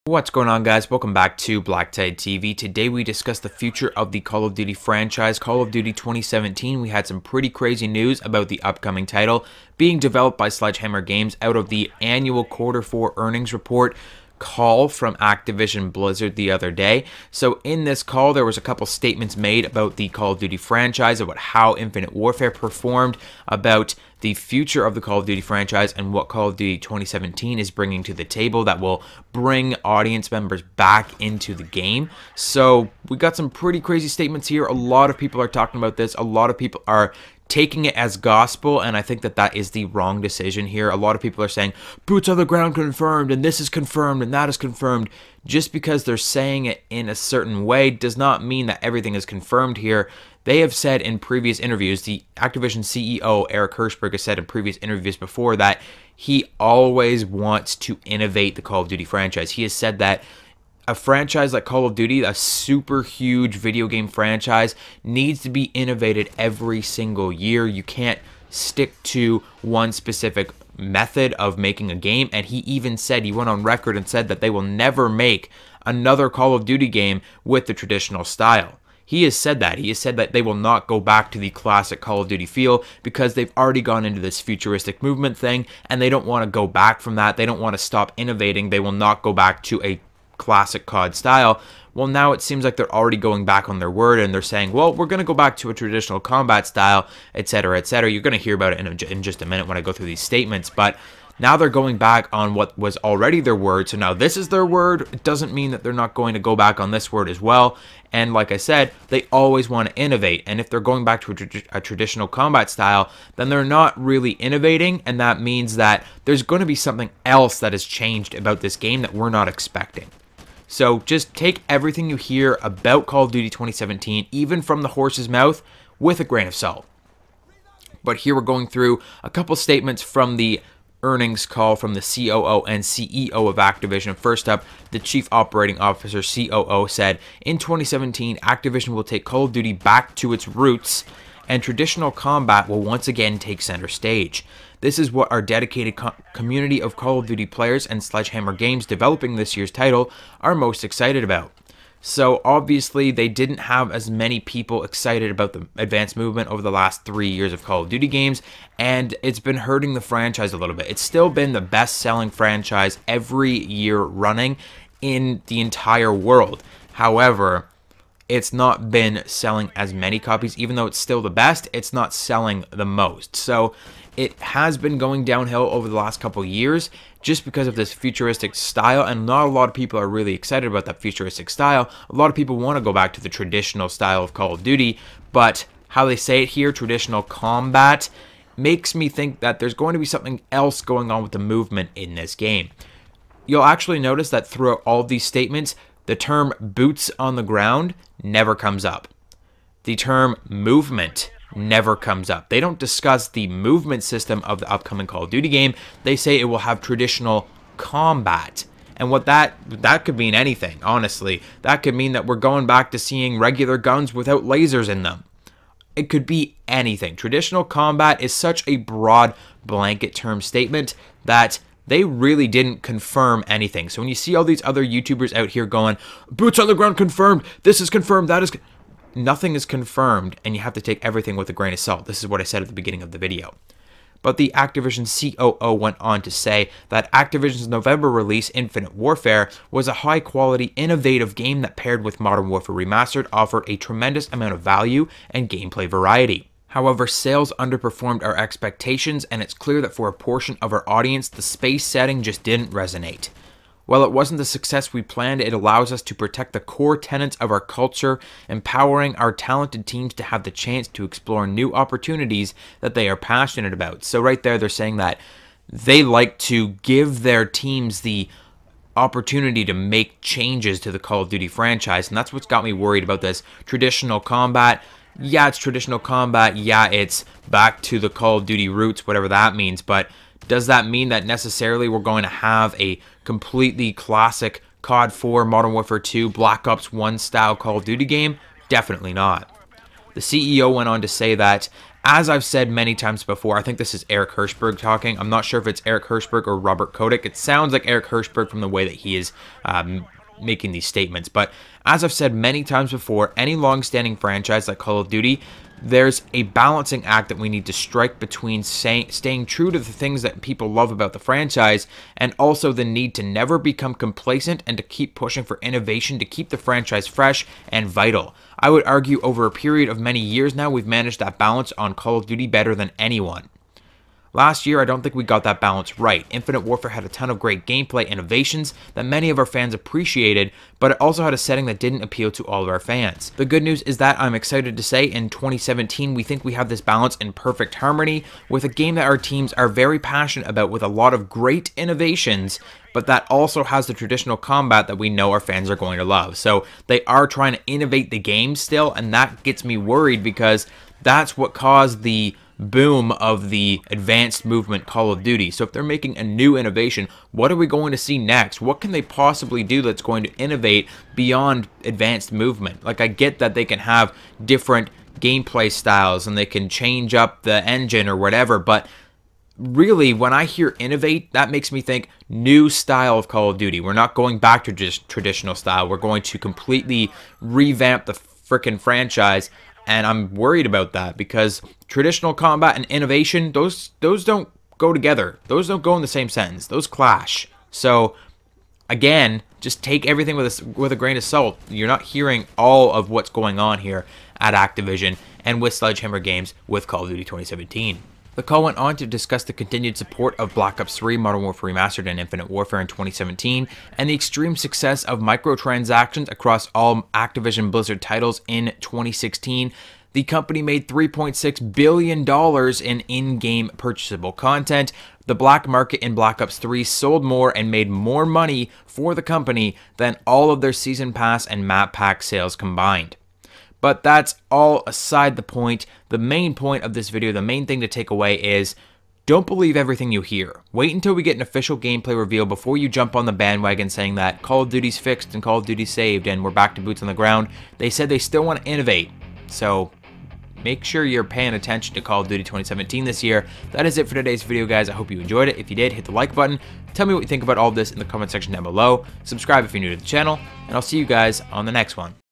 What's going on, guys? Welcome back to BlackTideTV. Today we discuss the future of the Call of Duty franchise, Call of Duty 2017. We had some pretty crazy news about the upcoming title being developed by Sledgehammer Games out of the annual Q4 earnings report call from Activision Blizzard the other day. So in this call, there was a couple statements made about the Call of Duty franchise, about how Infinite Warfare performed, about the future of the Call of Duty franchise, and what Call of Duty 2017 is bringing to the table that will bring audience members back into the game. So we got some pretty crazy statements here. A lot of people are talking about this. A lot of people are taking it as gospel, and I think that that is the wrong decision here. A lot of people are saying boots on the ground confirmed, and this is confirmed, and that is confirmed. Just because they're saying it in a certain way does not mean that everything is confirmed here. They have said in previous interviews, the Activision CEO Eric Hirschberg has said in previous interviews before that he always wants to innovate the Call of Duty franchise. He has said that a franchise like Call of Duty, a super huge video game franchise, needs to be innovated every single year. You can't stick to one specific method of making a game. And he even said, he went on record and said that they will never make another Call of Duty game with the traditional style. He has said that. He has said that they will not go back to the classic Call of Duty feel because they've already gone into this futuristic movement thing, and they don't want to go back from that. They don't want to stop innovating. They will not go back to a classic CoD style. Well, now it seems like they're already going back on their word, and they're saying, well, we're going to go back to a traditional combat style, etc., etc. You're going to hear about it in just a minute when I go through these statements, but now they're going back on what was already their word. So now this is their word. It doesn't mean that they're not going to go back on this word as well. And like I said, they always want to innovate. And if they're going back to a traditional combat style, then they're not really innovating. And that means that there's going to be something else that has changed about this game that we're not expecting. So just take everything you hear about Call of Duty 2017, even from the horse's mouth, with a grain of salt. But here we're going through a couple statements from the earnings call from the COO and CEO of Activision. First up, the Chief Operating Officer, COO, said, in 2017, Activision will take Call of Duty back to its roots, and traditional combat will once again take center stage. This is what our dedicated community of Call of Duty players and Sledgehammer Games developing this year's title are most excited about. So obviously they didn't have as many people excited about the advanced movement over the last 3 years of Call of Duty games, and it's been hurting the franchise a little bit. It's still been the best-selling franchise every year running in the entire world. However, it's not been selling as many copies. Even though it's still the best, it's not selling the most. So it has been going downhill over the last couple of years just because of this futuristic style, and not a lot of people are really excited about that futuristic style. A lot of people want to go back to the traditional style of Call of Duty, but how they say it here, traditional combat, makes me think that there's going to be something else going on with the movement in this game. You'll actually notice that throughout all of these statements, the term boots on the ground never comes up. The term movement never comes up. They don't discuss the movement system of the upcoming Call of Duty game. They say it will have traditional combat. And what that could mean anything, honestly. That could mean that we're going back to seeing regular guns without lasers in them. It could be anything. Traditional combat is such a broad blanket term statement that they really didn't confirm anything. So when you see all these other YouTubers out here going, boots on the ground confirmed, this is confirmed, that is... Nothing is confirmed, and you have to take everything with a grain of salt. This is what I said at the beginning of the video. But the Activision COO went on to say that Activision's November release, Infinite Warfare, was a high-quality, innovative game that paired with Modern Warfare Remastered offered a tremendous amount of value and gameplay variety. However, sales underperformed our expectations, and it's clear that for a portion of our audience, the space setting just didn't resonate. While it wasn't the success we planned, it allows us to protect the core tenets of our culture, empowering our talented teams to have the chance to explore new opportunities that they are passionate about. So right there, they're saying that they like to give their teams the opportunity to make changes to the Call of Duty franchise, and that's what's got me worried about this traditional combat. Yeah, it's traditional combat. Yeah, it's back to the Call of Duty roots, whatever that means, but does that mean that necessarily we're going to have a completely classic COD 4, Modern Warfare 2, Black Ops 1 style Call of Duty game? Definitely not. The CEO went on to say that As I've said many times before, I think this is Eric Hirschberg talking. I'm not sure if it's Eric Hirschberg or Robert Kotick. It sounds like Eric Hirschberg from the way that he is making these statements. But as I've said many times before, any long-standing franchise like Call of Duty, there's a balancing act that we need to strike between staying true to the things that people love about the franchise and also the need to never become complacent and to keep pushing for innovation to keep the franchise fresh and vital. I would argue over a period of many years now, we've managed that balance on Call of Duty better than anyone. Last year, I don't think we got that balance right. Infinite Warfare had a ton of great gameplay innovations that many of our fans appreciated, but it also had a setting that didn't appeal to all of our fans. The good news is that I'm excited to say in 2017, we think we have this balance in perfect harmony with a game that our teams are very passionate about with a lot of great innovations, but that also has the traditional combat that we know our fans are going to love. So they are trying to innovate the game still, and that gets me worried because that's what caused the boom of the advanced movement Call of Duty. So if they're making a new innovation, what are we going to see next? What can they possibly do that's going to innovate beyond advanced movement? Like, I get that they can have different gameplay styles and they can change up the engine or whatever, but really, when I hear innovate, that makes me think new style of Call of Duty. We're not going back to just traditional style. We're going to completely revamp the frickin' franchise. And I'm worried about that because traditional combat and innovation, those don't go together. Those don't go in the same sentence. Those clash. So, again, just take everything with a grain of salt. You're not hearing all of what's going on here at Activision and with Sledgehammer Games with Call of Duty 2017. The call went on to discuss the continued support of Black Ops 3, Modern Warfare Remastered, and Infinite Warfare in 2017, and the extreme success of microtransactions across all Activision Blizzard titles in 2016. The company made $3.6 billion in in-game purchasable content. The black market in Black Ops 3 sold more and made more money for the company than all of their Season Pass and Map Pack sales combined. But that's all aside the point. The main point of this video, the main thing to take away is don't believe everything you hear. Wait until we get an official gameplay reveal before you jump on the bandwagon saying that Call of Duty's fixed and Call of Duty's saved and we're back to boots on the ground. They said they still want to innovate. So make sure you're paying attention to Call of Duty 2017 this year. That is it for today's video, guys. I hope you enjoyed it. If you did, hit the like button. Tell me what you think about all of this in the comment section down below. Subscribe if you're new to the channel, and I'll see you guys on the next one.